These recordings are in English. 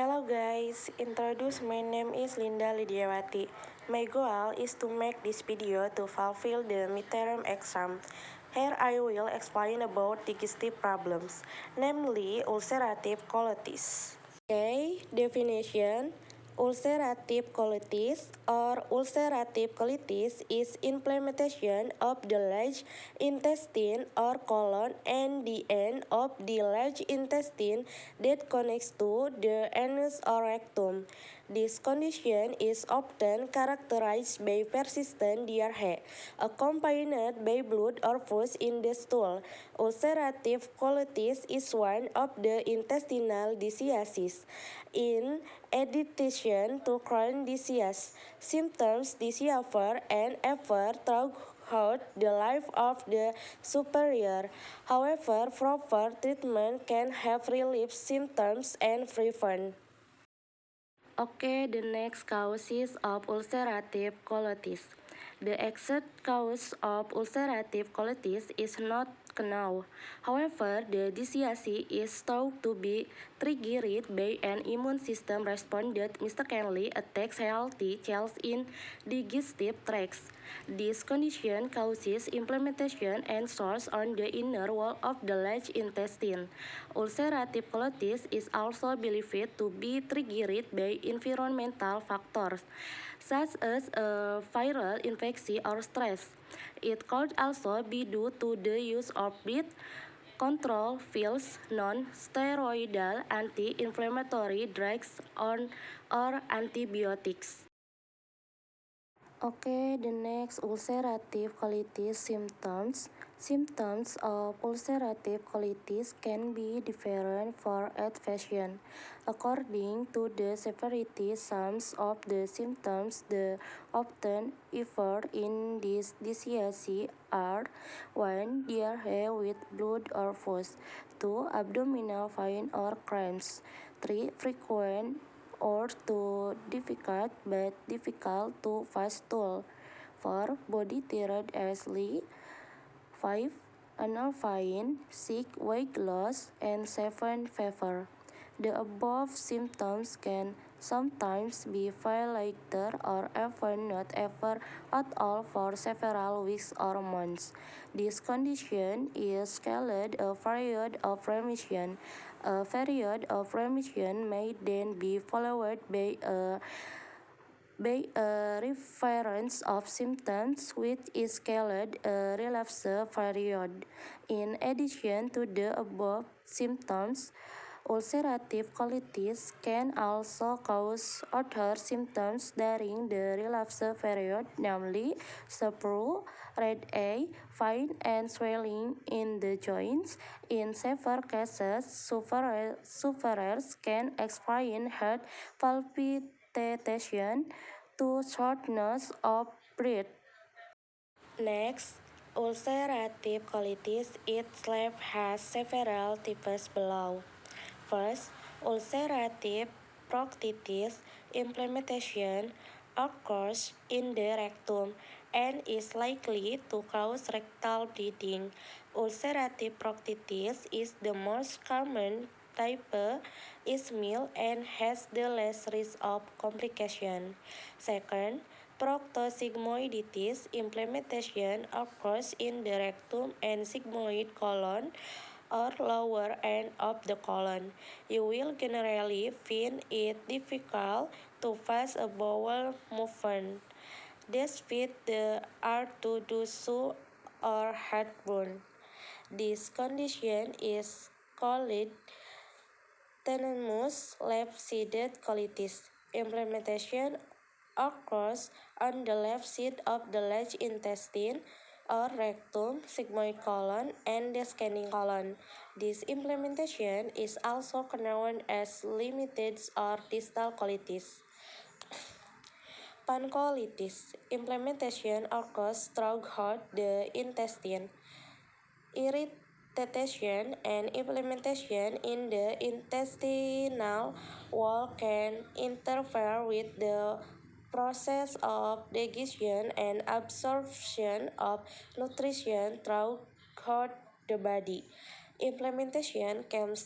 Hello guys, introduce my name is Linda Lidiawati. My goal is to make this video to fulfill the midterm exam. Here I will explain about digestive problems, namely ulcerative colitis. Okay, definition. Ulcerative colitis or ulcerative colitis is inflammation of the large intestine or colon and the end of the large intestine that connects to the anus or rectum. This condition is often characterized by persistent diarrhea, accompanied by blood or pus in the stool. Ulcerative colitis is one of the intestinal diseases. In addition to Crohn's disease, symptoms disappear and ever throughout the life of the superior. However, proper treatment can help relieve symptoms and prevent. Okay, the next causes of ulcerative colitis. The exact cause of ulcerative colitis is not known. However, the disease is thought to be triggered by an immune system response that mistakenly attacks healthy cells in digestive tracts. This condition causes inflammation and sores on the inner wall of the large intestine. Ulcerative colitis is also believed to be triggered by environmental factors, such as a viral infection or stress. It could also be due to the use of birth control pills, non-steroidal anti-inflammatory drugs, or antibiotics. Okay, the next ulcerative colitis symptoms. Symptoms of ulcerative colitis can be different for each patient. According to the severity, some of the symptoms that often occur in this disease are 1. Diarrhea with blood or pus, 2. Abdominal pain or cramps, 3. Frequent or too difficult to pass stool. 4. Body tired easily. 5. Anal pain, 6. Weight loss, and 7. Fever. The above symptoms can sometimes be felt later or even not ever at all for several weeks or months. This condition is called a period of remission. A period of remission may then be followed by a recurrence of symptoms, which is called a relapse period. In addition to the above symptoms, ulcerative colitis can also cause other symptoms during the relapse period, namely sprue, red eye, pain, and swelling in the joints. In severe cases, sufferers can experience heart palpitation to shortness of breath. Next, ulcerative colitis itself has several types below. First, ulcerative proctitis inflammation occurs in the rectum and is likely to cause rectal bleeding. Ulcerative proctitis is the most common type, is mild and has the less risk of complication. Second, proctosigmoiditis inflammation occurs in the rectum and sigmoid colon or lower end of the colon. You will generally find it difficult to pass a bowel movement, despite the urge to do so or heartburn. This condition is called tetanus left-sided colitis. Inflammation occurs on the left side of the large intestine or rectum, sigmoid colon, and the scanning colon. This inflammation is also known as limited or distal colitis. Pancolitis. Inflammation occurs throughout the intestine. Irritation and inflammation in the intestinal wall can interfere with the process of digestion and absorption of nutrition throughout the body. Implementation can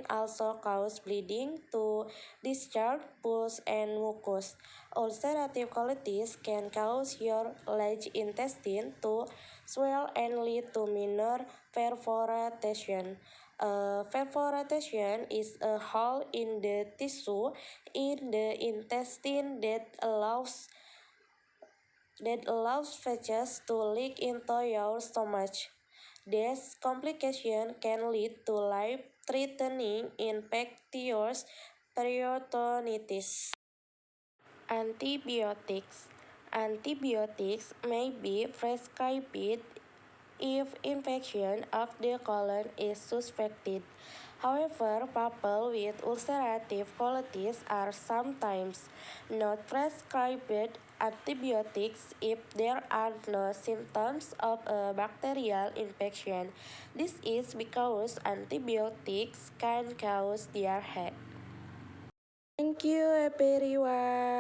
also cause bleeding to discharge, pus, and mucus. Ulcerative colitis can cause your large intestine to swell and lead to minor perforation. Perforation is a hole in the tissue in the intestine that allows feces to leak into your stomach. This complication can lead to life-threatening infectious peritonitis. Antibiotics. Antibiotics may be prescribed if infection of the colon is suspected. However, people with ulcerative colitis are sometimes not prescribed antibiotics if there are no symptoms of a bacterial infection. This is because antibiotics can cause diarrhea. Thank you everyone.